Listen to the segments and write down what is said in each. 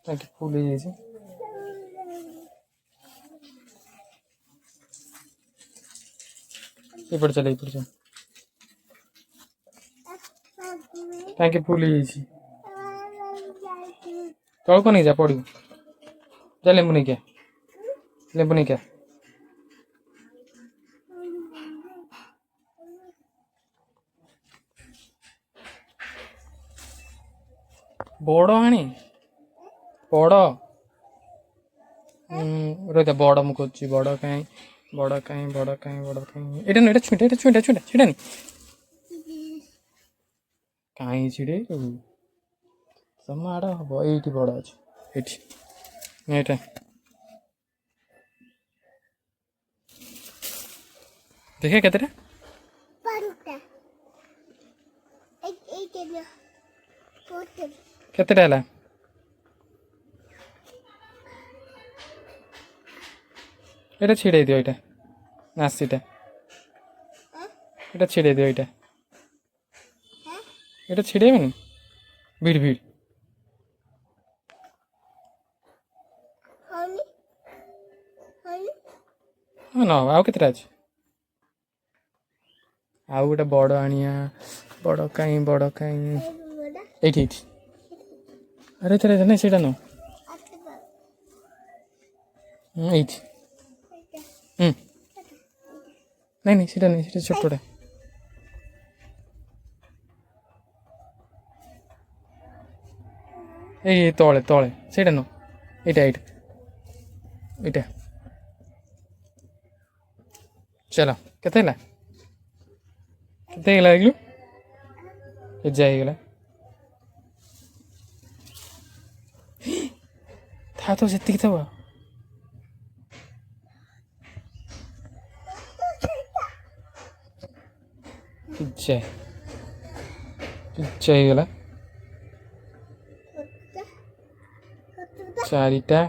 टांकी फुल हो जाए एपट चल टांकी फुल हो जाए तौक नहीं जा पड़ू जा लेंबू नहीं क्या लेंबू नहीं क्या बड़ आनी बड़ रही बड़ मु खोजी बड़ कहीं बड़ कहीं बड़ कहीं बड़ कहीं एटा ना छुटा छुटा छुटा छुटा नहीं कहीं छिड़े माड़ हम ये बड़ अच्छे ये देखे केतेटा केतेटा है এটা ছেড়ে দিও এটা নাসিটা এটা ছেড়ে দিও এটা ছেড়ে দেবেন ভিড় ভিড় ହଁ ନ ଆଉ କେତେଟା ଅଛି ଆଉ ଗୋଟେ ବଡ଼ ଆଣିଆ ବଡ଼ କାଇଁ ଏଇଠି ଏଇଠି ଆରେ ଏଥିରେ ନାଇଁ ସେଇଟା ନୁହଁ ଏଇଠି ନାଇଁ ନାଇଁ ସେଇଟା ନାଇଁ ସେଇଟା ଛୋଟଟା ଏଇ ତଳେ ତଳେ ସେଇଟା ନୁହଁ ଏଇଟା ଏଇଟା ଏଇଟା चलो केते ହେଲା କେତେ ହେଇଗଲା ଦେଖିଲୁ କେଜା ହେଇଗଲା ଥା ତ ସେତିକି ଥାଉ କେଜା କେଜା ହେଇଗଲା ଚାରିଟା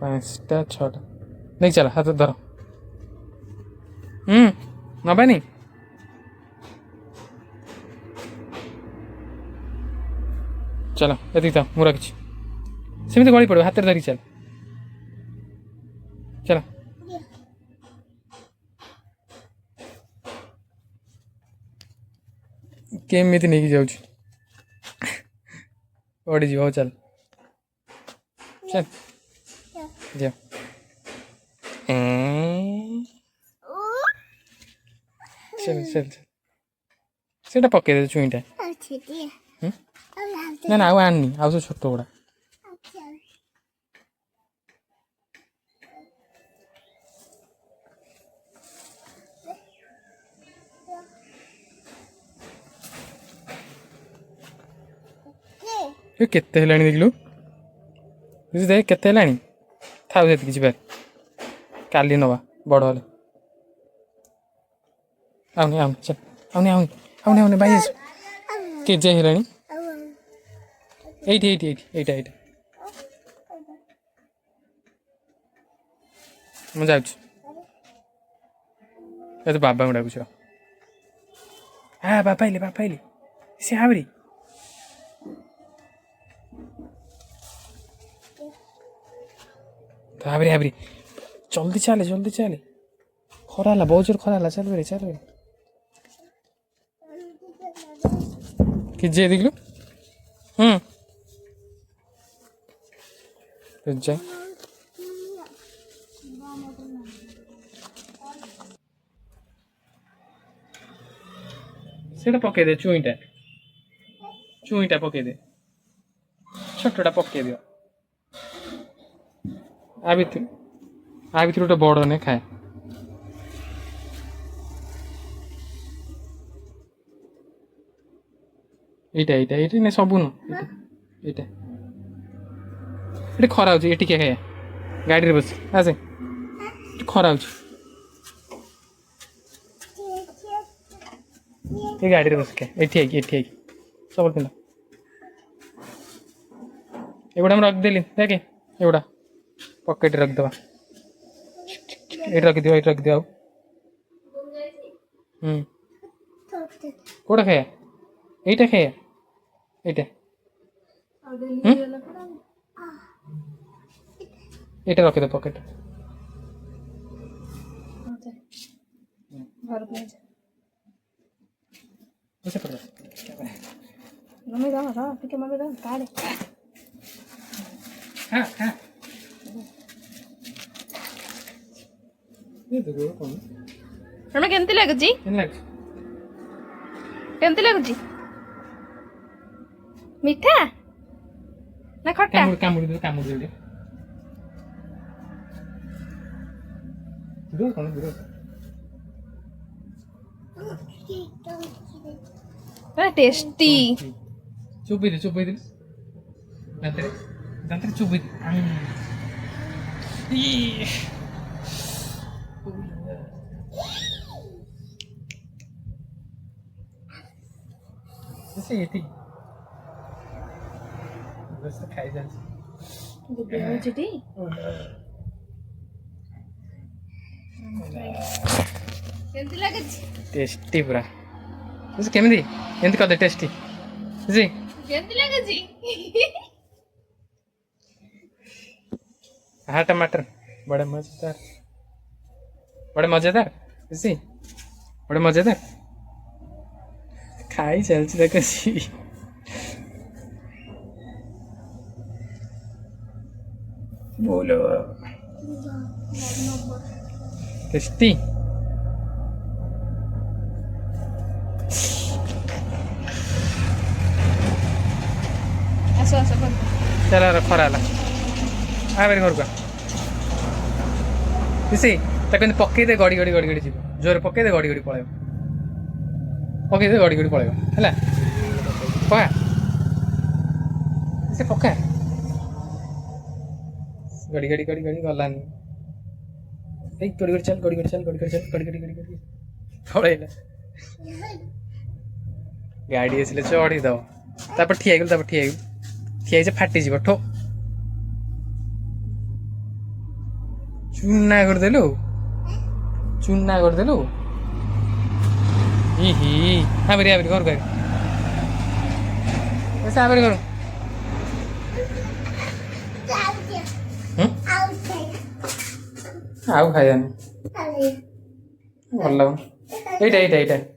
ପାଞ୍ଚଟା ଛଅଟା ନେଇ ଚାଲ ହାତ ଧର ନବାନି चलो ये था मुझे रखी सेमती गली पड़ो हाथ धरी चल चल केमी नहीं जाऊँ पड़ी जी चल चल जा चल चल चल सेटा पके दे छुईटा ना ना आउ आनी आउ सब छोट गुड़ा केते हेलानी देखलु देख केते हेलानी थाउ से किसी बार काली नवा बड़ हेले आउनी आउनी चल आउनी आउनी आउनी आउनी भाई केजे हेलानी एइटी एइटी एइटी एइटा एइटा ମୁଁ ଯାଉଛି ଏ ତ ବାବାଙ୍କୁ ଡାକୁଛ ବାପା ଆଇଲେ ସେ ଆହୁରି ଆହୁରି ଆହୁରି ଜଲ୍ଦି ଚାଲେ ଖରା ହେଲା ବହୁତ ଜୋର ଖରା ହେଲା ଚାଲ କି ଯେ ଦେଖିଲୁ ଯା ସେଇଟା ପକେଇ ଦେ ଚୁଇଁଟା ପକେଇ ଦେ ଛୋଟଟା ପକେଇ ଦିଅ ଆ ଭିତରୁ ଗୋଟେ ବଡ଼ ନେ ଖାଏ ଏଇଟା ନା ସବୁ ନୁ ଏଇଟା ଏଠି ଖରା ହଉଛି ଏଠି କିଏ ଖାଇବା ଗାଡ଼ିରେ ବସି ଆସେ ଏଠି ଖରା ହଉଛି ଏ ଗାଡ଼ିରେ ବସି ଖାଏ ଏଠି ଆଇକି ସବୁ ଦିନ एगुड़ा हम रखदेली देखे एगुड़ा पकेट रखदवा ये रख दियो कोड़ा खाया एटा खाया एटा এটা রଖିদে পকেট ଘରକୁ ନେଇଯା ବସେ ପଡ଼ ମମି ରହ ଟିକେ ମମି ରହ କାଢ଼େ ହଁ ହଁ ये देखो कौन ତମେ କେମିତି ଲାଗୁଛି କେମିତି ଲାଗୁଛି କେମିତି ଲାଗୁଛି ମିଠା ନା ଖଟା କାମୁଡ଼ି ଦେ ଦୂର କଣ ଦୂର ଟେଷ୍ଟି ଚୁପେଇ ଦେ ଦାନ୍ତରେ ଚୁପେଇ ଦେ ସେ ଏଠି ବସ ଖାଇ ଯାଉଛି ହଉଛି ଟି କେମିତି ଲାଗୁଛି टेस्टी पूरा बुझ केमिति एंत कदे टेस्टी बुझी କେମିତି ଲାଗୁଛି हाँ टमाटर बड़े मजेदार बुझी बड़े मजेदार खाई चलती देखो सी बोलो टेस्टी ଆସ ଆସ କର चल खरा है आ मेरे घर को इसी ताको पकई दे गड़ी जी जोर पकई दे गड़ी पड़े पकई दे गड़ी पड़े है पका से पका गड़ी गलानी गड़ी चल पड़ेगा गाड़ी आसले चढ़ी दब तापर ठिया ठिया फाटी जीव ठो चूना करदेलु हि आबरी घर घर ऐसा आबरी घर आउ खाइबानी भल लगुन एटा